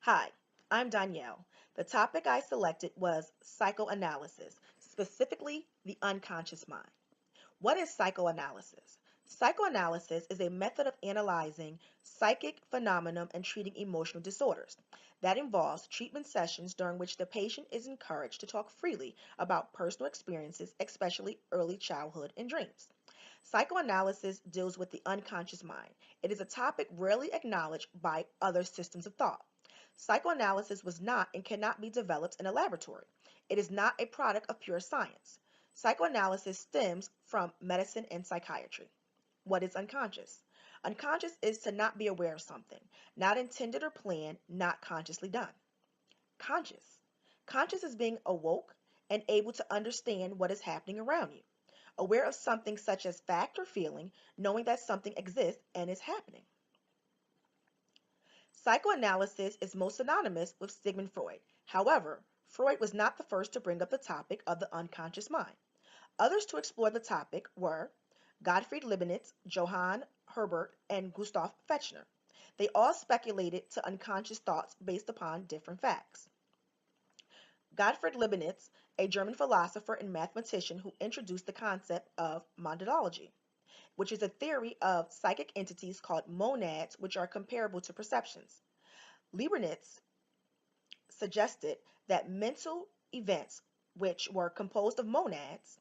Hi, I'm Danielle. The topic I selected was psychoanalysis, specifically the unconscious mind. What is psychoanalysis? Psychoanalysis is a method of analyzing psychic phenomena and treating emotional disorders that involves treatment sessions during which the patient is encouraged to talk freely about personal experiences, especially early childhood and dreams. Psychoanalysis deals with the unconscious mind. It is a topic rarely acknowledged by other systems of thought. Psychoanalysis was not and cannot be developed in a laboratory. It is not a product of pure science. Psychoanalysis stems from medicine and psychiatry. What is unconscious? Unconscious is to not be aware of something, not intended or planned, not consciously done. Conscious. Conscious is being awoke and able to understand what is happening around you, aware of something such as fact or feeling, knowing that something exists and is happening. Psychoanalysis is most synonymous with Sigmund Freud. However, Freud was not the first to bring up the topic of the unconscious mind. Others to explore the topic were Gottfried Leibniz, Johann Herbert, and Gustav Fechner. They all speculated to unconscious thoughts based upon different facts. Gottfried Leibniz, a German philosopher and mathematician who introduced the concept of monadology, which is a theory of psychic entities called monads, which are comparable to perceptions. Leibniz suggested that mental events, which were composed of monads,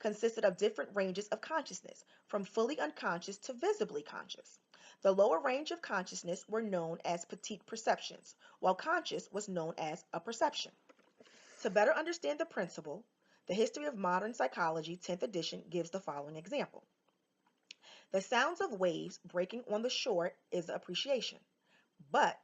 consisted of different ranges of consciousness, from fully unconscious to visibly conscious. The lower range of consciousness were known as petite perceptions, while conscious was known as a perception. To better understand the principle, the History of Modern Psychology 10th edition gives the following example. The sounds of waves breaking on the shore is appreciation, but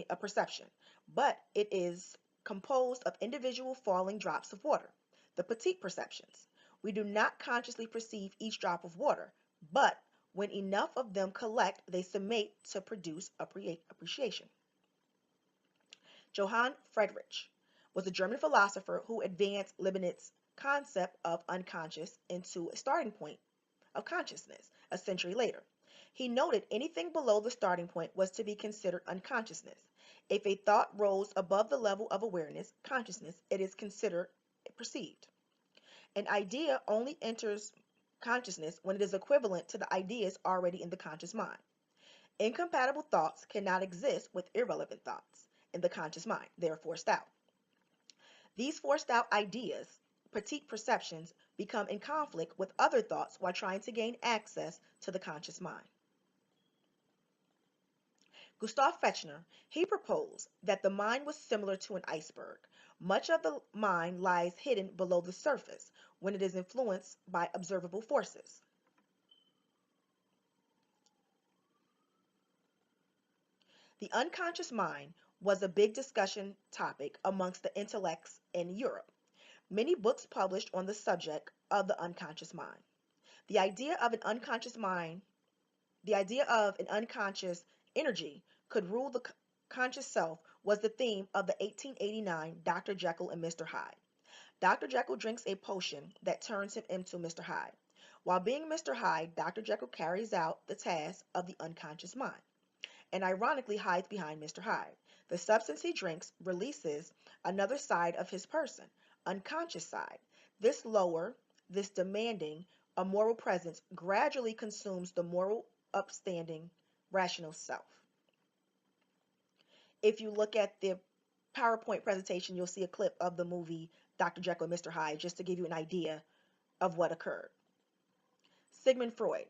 a perception, but it is composed of individual falling drops of water, the petite perceptions. We do not consciously perceive each drop of water, but when enough of them collect, they summate to produce appreciation. Johann Friedrich was a German philosopher who advanced Leibniz's concept of unconscious into a starting point of consciousness a century later. He noted anything below the starting point was to be considered unconsciousness. If a thought rose above the level of awareness, consciousness, it is considered perceived. An idea only enters consciousness when it is equivalent to the ideas already in the conscious mind. Incompatible thoughts cannot exist with irrelevant thoughts in the conscious mind. They are forced out. These forced out ideas, petite perceptions, become in conflict with other thoughts while trying to gain access to the conscious mind. Gustav Fechner, he proposed that the mind was similar to an iceberg. Much of the mind lies hidden below the surface when it is influenced by observable forces. The unconscious mind was a big discussion topic amongst the intellects in Europe. Many books published on the subject of the unconscious mind. The idea of an unconscious mind, the idea of an unconscious energy could rule the conscious self was the theme of the 1889 Dr. Jekyll and Mr. Hyde. Dr. Jekyll drinks a potion that turns him into Mr. Hyde. While being Mr. Hyde, Dr. Jekyll carries out the task of the unconscious mind and ironically hides behind Mr. Hyde. The substance he drinks releases another side of his person, unconscious side. This lower, this demanding, a moral presence gradually consumes the moral, upstanding, rational self. If you look at the PowerPoint presentation, you'll see a clip of the movie Dr. Jekyll and Mr. Hyde, just to give you an idea of what occurred. Sigmund Freud.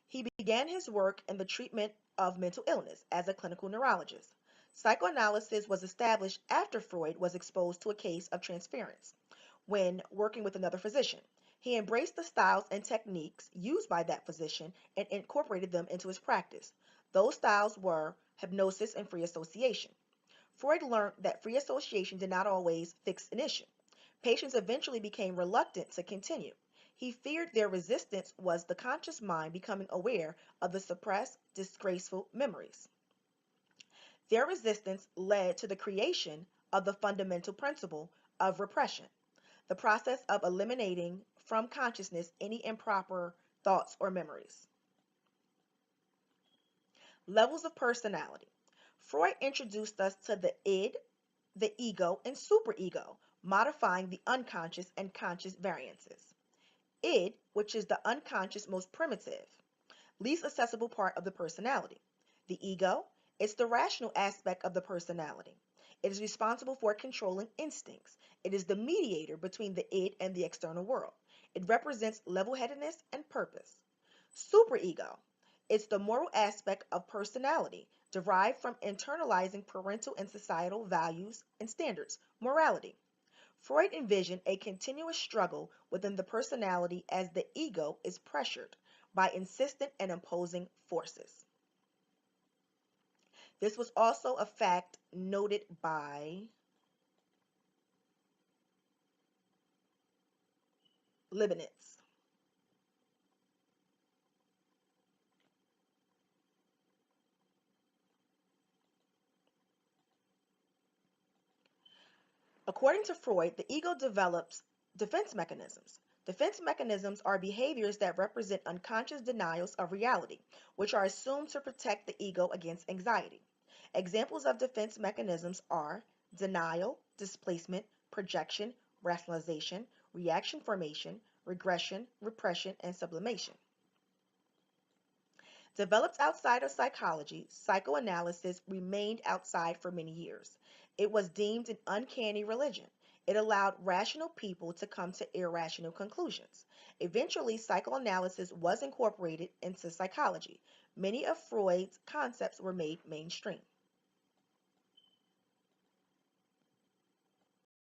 He began his work in the treatment of mental illness as a clinical neurologist. Psychoanalysis was established after Freud was exposed to a case of transference when working with another physician. He embraced the styles and techniques used by that physician and incorporated them into his practice. Those styles were hypnosis and free association. Freud learned that free association did not always fix an issue. Patients eventually became reluctant to continue. He feared their resistance was the conscious mind becoming aware of the suppressed, disgraceful memories. Their resistance led to the creation of the fundamental principle of repression, the process of eliminating from consciousness any improper thoughts or memories. Levels of personality. Freud introduced us to the id, the ego, and superego, modifying the unconscious and conscious variances. Id, which is the unconscious, most primitive, least accessible part of the personality. The ego is the rational aspect of the personality. It is responsible for controlling instincts. It is the mediator between the id and the external world. It represents level headedness and purpose. Superego. It's the moral aspect of personality derived from internalizing parental and societal values and standards, morality. Freud envisioned a continuous struggle within the personality as the ego is pressured by insistent and imposing forces. This was also a fact noted by Leibniz. According to Freud, the ego develops defense mechanisms. Defense mechanisms are behaviors that represent unconscious denials of reality, which are assumed to protect the ego against anxiety. Examples of defense mechanisms are denial, displacement, projection, rationalization, reaction formation, regression, repression, and sublimation. Developed outside of psychology, psychoanalysis remained outside for many years. It was deemed an uncanny religion. It allowed rational people to come to irrational conclusions. Eventually, psychoanalysis was incorporated into psychology. Many of Freud's concepts were made mainstream.